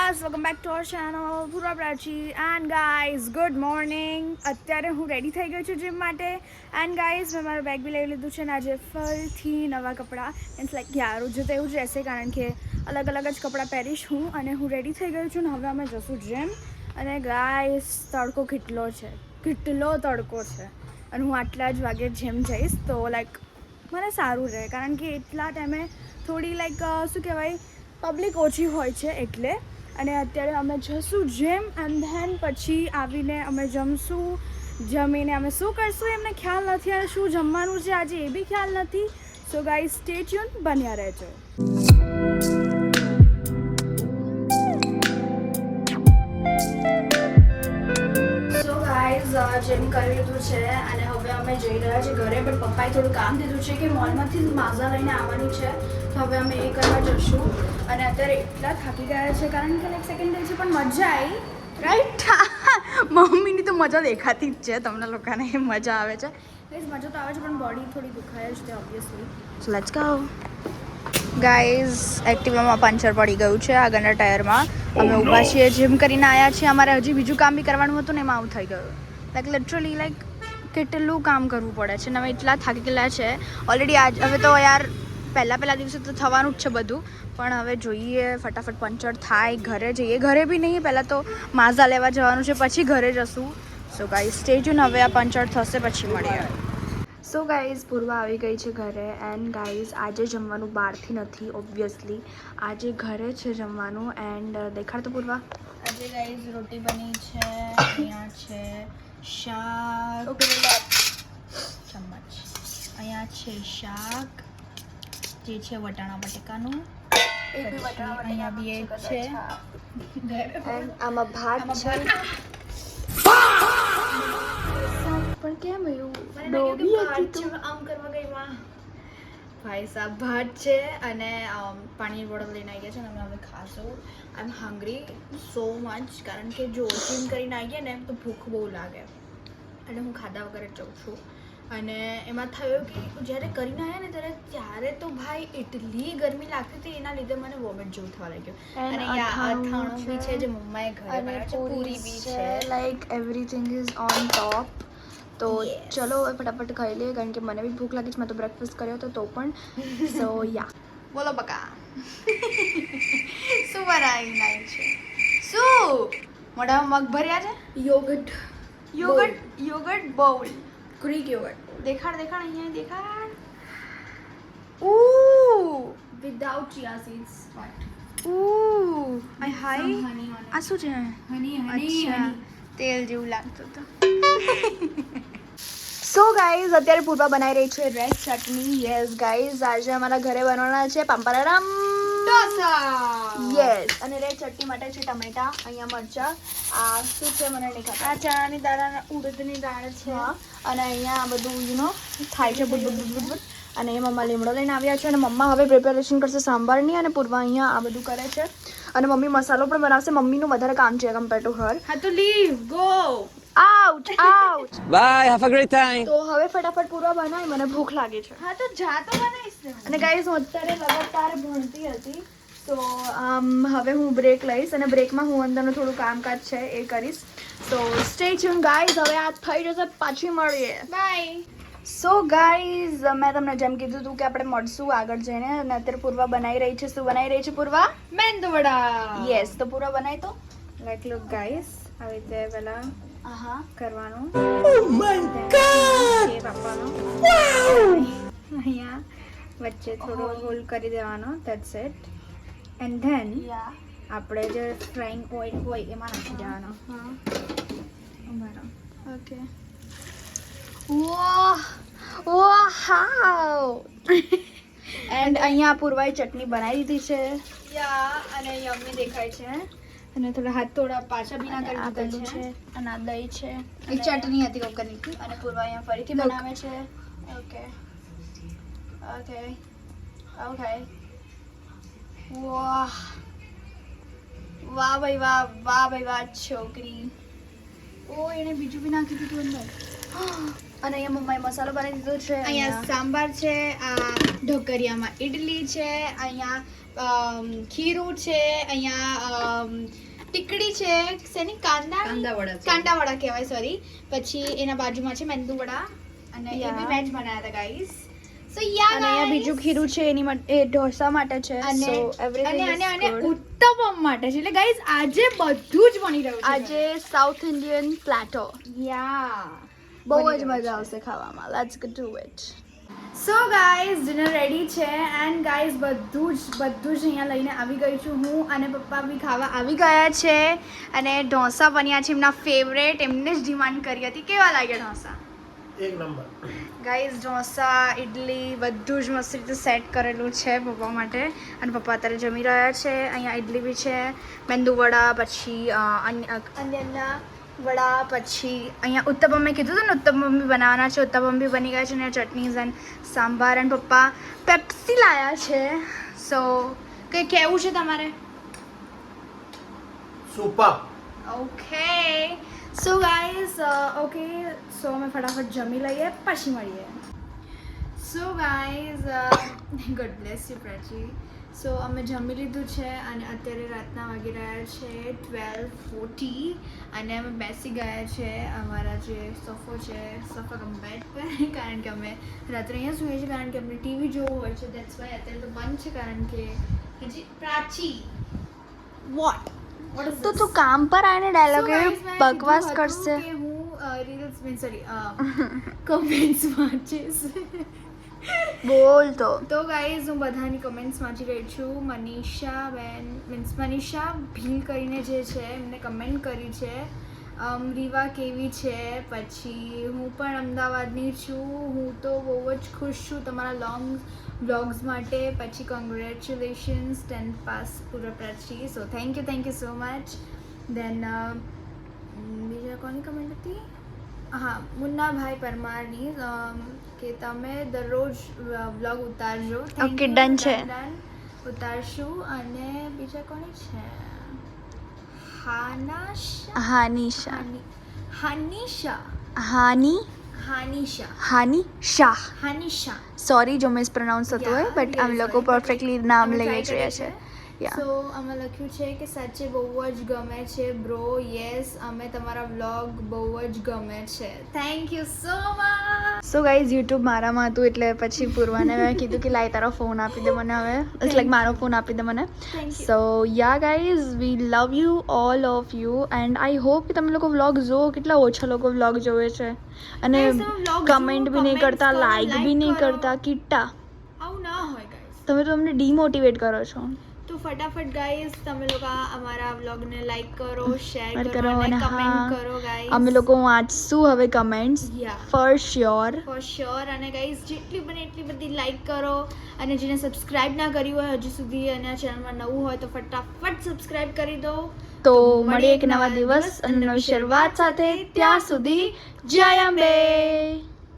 Guys welcome back to our channel પૂરા પ્રાચી and guys good morning. અત્યારે હું ready થઈ ગઈ છું જીમ માટે એન્ડ ગાઈઝ મેં મારું બેગ બી લઈ લીધું છે અને આજે ફરીથી નવા કપડાં મીન્સ લાઈક રોજ તો એવું જ રહેશે કારણ કે અલગ અલગ જ કપડાં પહેરીશ હું અને હું રેડી થઈ ગઈ છું ને હવે અમે જશું જીમ. અને ગાઈઝ તડકો કેટલો તડકો છે અને હું આટલા જ વાગે જીમ જઈશ તો લાઈક મને સારું રહે કારણ કે એટલા ટાઈમે થોડી લાઈક શું કહેવાય પબ્લિક ઓછી હોય છે એટલે. અને અત્યારે અમે જશું જેમ એન્ડ ધેન પછી આવીને અમે જમીને અમે શું કરશું એમને ખ્યાલ નથી અને શું જમવાનું છે આજે એ બી ખ્યાલ નથી. સો ગાઈઝ સ્ટે ટ્યુન બન્યા રહેજો. જેમ કરી લીધું છે અને હવે અમે જઈ રહ્યા છીએ ઘરે બટ પપ્પાએ થોડું કામ દીધું છે કે મોલમાંથી માઝા લઈને આવવાની છે તો હવે અમે એ કરવા જશું. અને અત્યારે એટલા થાકી ગયા છે કારણ કે લાઈક સેકન્ડ ડે છે પણ મજા આવી રાઈટ. મમ્મીની તો મજા દેખાતી જ છે, તમને લોકોને એ મજા આવે છે. મજા તો આવે છે પણ બોડી થોડી દુખાય જ છે obviously. So let's go guys. એક્ટિવામાં પંચર પડી ગયું છે આગળના ટાયરમાં. અમે ઊભા છીએ, જીમ કરીને આવ્યા છીએ, અમારે હજી બીજું કામ બી કરવાનું હતું ને એમાં આવું થઈ ગયું. લાઈક લિટરલી લાઈક કેટલું કામ કરવું પડે છે ને હવે એટલા થાકી ગયેલા છે ઓલરેડી. હવે તો યાર પહેલા દિવસે તો થવાનું જ છે બધું પણ હવે જોઈએ ફટાફટ પંચર થાય ઘરે જઈએ. ઘરે બી નહીં, પહેલાં તો માઝા લેવા જવાનું છે પછી ઘરે જશું. So guys stay tune. હવે આ પંચર થશે પછી મળીએ. સો ગાઈઝ પૂર્વા આવી ગઈ છે ઘરે એન્ડ ગાઈઝ આજે જમવાનું બહારથી નથી ઓબ્વિયસલી, આજે ઘરે છે જમવાનું. એન્ડ દેખાડ તો પૂર્વા. આજે ગાઈઝ રોટી બની છે, અહીંયા છે શાક, ચમચ, અહીંયા છે શાક જે છે વટાણા બટેકાનું, અહીંયા બી એક છે આમાં ભાત છે. પણ કેમ એવું ડોબી હતી તું? આમ કરવા ગઈ માં ભાઈ સાહેબ ભાત છે અને પાણી બોટલ લઈને આવી ગયા છે અને અમે હવે ખાશું. આઈ એમ હંગ્રી સો મચ કારણ કે જો જીમ કરીને આવીએ ને તો ભૂખ બહુ લાગે અને હું ખાધા વગર જ જાઉં છું. અને એમાં થયું કે જ્યારે કરીને આવ્યા ને ત્યારે તો ભાઈ એટલી ગરમી લાગતી હતી એના લીધે મને વોમિટ જેવું થવા લાગ્યું. અને અથાણું બી છે જે મમ્માએ ઘરે બનાવ્યું છે, પૂરી બી છે, like everything is on top. તો ચલો ફટાફટ ખાઈ લઈએ કારણ કે મને બી ભૂખ લાગી છે. મેં તો બ્રેકફાસ્ટ કર્યો હતો તો પણ. સો યા બોલો બકા શું બનાવી નાઈ છે? શું મોઢામાં મગ ભર્યા છે? Yoghurt bowl, Greek yoghurt. દેખાડ અહીંયા દેખાડ. વિધાઉટ ચિયા સીડ્સ. આઈ હાય આ શું છે? અચ્છા તેલ જેવું લાગતું હતું. સો ગાઈઝ અત્યારે પૂર્વા બનાવી રહી છે રેડ ચટણી. યસ ગાઈઝ આજે અમારા ઘરે બનવાના છે પાપડારામ ઢોસા. યસ અને રેડ ચટણી માટે છે ટમેટા, અહીંયા મરચા, આ શું છે મને નહીં ખબર, આ ચણાની દાળ, ઉડદની દાળ છે અને અહીંયા આ બધું થાય છે બુટ. અને એ મમ્મા લીમડો લઈને આવ્યા છે અને મમ્મા હવે પ્રિપેરેશન કરશે સાંભારની અને પૂર્વા અહીંયા આ બધું કરે છે અને મમ્મી મસાલો પણ બનાવશે. મમ્મીનું વધારે કામ છે કમ્પેર ટુ હર. હા તો leave go out. Bye, have a great time. તો હવે ફટાફટ પૂર્વા બનાવી, મને ભૂખ લાગે છે. હા તો જા તો બનાવીશ. અને ગાઈઝ હું અત્યારે લગાતાર ભણતી હતી તો હવે હું બ્રેક લઈશ અને બ્રેકમાં હું અંદરનું થોડું કામકાજ છે એ કરીશ. તો સ્ટે ટ્યુન ગાઈઝ. હવે આ થઈ જશે પછી મળીએ. બાય. સો ગાઈઝ મેં તમને જેમ કીધું હતું કે આપણે મળશું આગળ જઈને અને અત્યારે પૂર્વા બનાવી રહી છે. શું બનાવી રહી છે પૂર્વા? મેંદુ વડા. યસ તો પૂર્વા બનાવી તો લાઈક લુક ગાઈઝ આવી રીતે પહેલા કરવાનું. Oh my God. શેપ આપવાનો. અહીંયા વચ્ચે થોડો હોલ કરી દેવાનો. That's it. એન્ડ ધેન આપણે જે ફ્રાઈંગ ઓઇલ હોય એમાં નાખી દેવાનો. ઓકે. વાહ. એન્ડ અહીંયા પૂર્વાએ ચટણી બનાવી દીધી છે અને યમ્મી દેખાય છે અને થોડા પાછા બી ના કરી દીધેલું છે અને આ દહીં છે, એક ચટણી હતી કોકોનટની અને પૂર્વા અહીંયા ફરીથી બનાવે છે. ઓકે. વાહ ભાઈ વાહ છોકરી. એને બીજું બી નાખી દીધું અંદર. અને અહીંયા મમ્માએ મસાલો બનાવી દીધો છે. અહીંયા સાંભાર છે, આ ઢોકરિયામાં ઇડલી છે, અહીંયા ખીરું છે, અહીંયા ટીકડી છે, શેની કાંદા વડા કહેવાય, સોરી. પછી એના બાજુમાં છે મેંદુ વડા, અને એ બી મેં જ બનાવ્યા હતા ગાઈસ. સો યા, અને અહીંયા બીજું ખીરું છે, એની માટે એ ઢોસા માટે છે, અને ઉત્તપમ માટે છે. એટલે ગાઈસ આજે બધું જ બની રહ્યું છે. આજે સાઉથ ઇન્ડિયન પ્લેટો, યા બહુ જ મજા આવશે ખાવામાં. Let's go to it. So guys dinner ready છે, એન્ડ ગાઈઝ બધું જ અહીંયા લઈને આવી ગઈ છું હું, અને પપ્પા બી ખાવા આવી ગયા છે. અને ઢોસા બન્યા છે એમના ફેવરેટ, એમને જ ડિમાન્ડ કરી હતી. કેવા લાગ્યા ઢોસા? એક નંબર ગાઈઝ ઢોસા, ઇડલી બધું જ મસ્ત રીતે સેટ કરેલું છે પપ્પા માટે, અને પપ્પા અત્યારે જમી રહ્યા છે. અહીંયા ઇડલી બી છે, મેંદુ વડા, પછી અન્યના વડા, પછી અહીંયા ઉત્તપમ મેં કીધું હતું ને, ઉત્તપમ બી બનાવવાના છે. ઉત્તપમ બી બની ગયા છે, અને ચટણીઝ એન્ડ સાંભાર, અને પપ્પા પેપ્સી લાયા છે. સો કંઈ કહેવું છે તમારે? Super. Okay so guys okay, so અમે ફટાફટ જમી લઈએ, પછી મળીએ. So guys god bless you Prachi. So અમે જમી લીધું છે, અને અત્યારે રાતના વાગી રહ્યા છે 12:40, અને અમે બેસી ગયા છે અમારા જે સોફો છે, સોફા કમ બેડ પર, કારણ કે અમે રાત્રે અહીંયા સૂઈએ છીએ, કારણ કે અમને ટીવી જોવું હોય છે. That's why. અત્યારે તો બંધ છે, કારણ કે હજી પ્રાચી વોટ તો તું કામ પર આવીને ડાયલોગ બકવાસ કરશે. હું રીલ્સ મીન સોરી કમેન્ટ્સ વાંચીશ. બોલ તો ગાઈઝ હું બધાની કમેન્ટ્સ વાંચી રહી છું. મનીષા બેન મીન્સ મનીષા ભીલ કરીને જે છે એમને કમેન્ટ કરી છે, રીવા કેવી છે, પછી હું પણ અમદાવાદની છું, હું તો બહુ જ ખુશ છું તમારા લોંગ વ્લોગ્સ માટે, પછી કોંગ્રેચ્યુલેશન્સ 10th પાસ પૂરા Prachi. So thank you so much. Then બીજા કોની કમેન્ટ હતી? હા, મુન્નાભાઈ પરમારની, કે તમે દરરોજ વ્લોગ ઉતારજો. Okay, done છે. ઉતારશું. અને બીજા કોની છે? હાનિશા સોરી જો મિસપ્રોનાઉન્સ થતું હોય, બટ અમે લોકો પરફેક્ટલી નામ લઈએ છીએ. સો અમે લખ્યું છે કે સાચે બહુ જ ગમે છે બ્રો. યસ, અમે તમારા વ્લોગ બહુ જ ગમે છે. Thank you so much. So guys YouTube મારામાં હતું, એટલે પછી પૂર્વાને મેં કીધું કે લાઈ તારો ફોન આપી દે મને. હવે ઇટ્સ લાઈક મારો ફોન આપી દે મને. So ya guys, we love you all of you, and I hope કે તમે લોકો વ્લોગ જુઓ. કેટલા ઓછા લોકો વ્લોગ જોવે છે, અને કમેન્ટ બી નહીં કરતા, લાઈક બી નહીં કરતા. કિટ્ટા આવું ના હોય ગાઈઝ, તમે તો અમને ડીમોટિવેટ કરો છો. તો ફટાફટ ગાઈઝ તમે લોકો અમારા વ્લોગને લાઈક કરો, શેર કરો, કરો, અને અને કમેન્ટ કરો ગાઈઝ. અમે લોકો વાંચશું હવે કમેન્ટ્સ ફોર શ્યોર. અને ગાઈઝ જેટલી બને એટલી બધી લાઈક કરો, અને જેને સબસ્ક્રાઇબ ના કર્યું હોય હજુ સુધી અને આ ચેનલમાં નવું હોય તો ફટાફટ સબસ્ક્રાઇબ કરી દો. તો મળીએ એક નવા દિવસ અને નવી શરૂઆત સાથે. ત્યાં સુધી જય અંબે.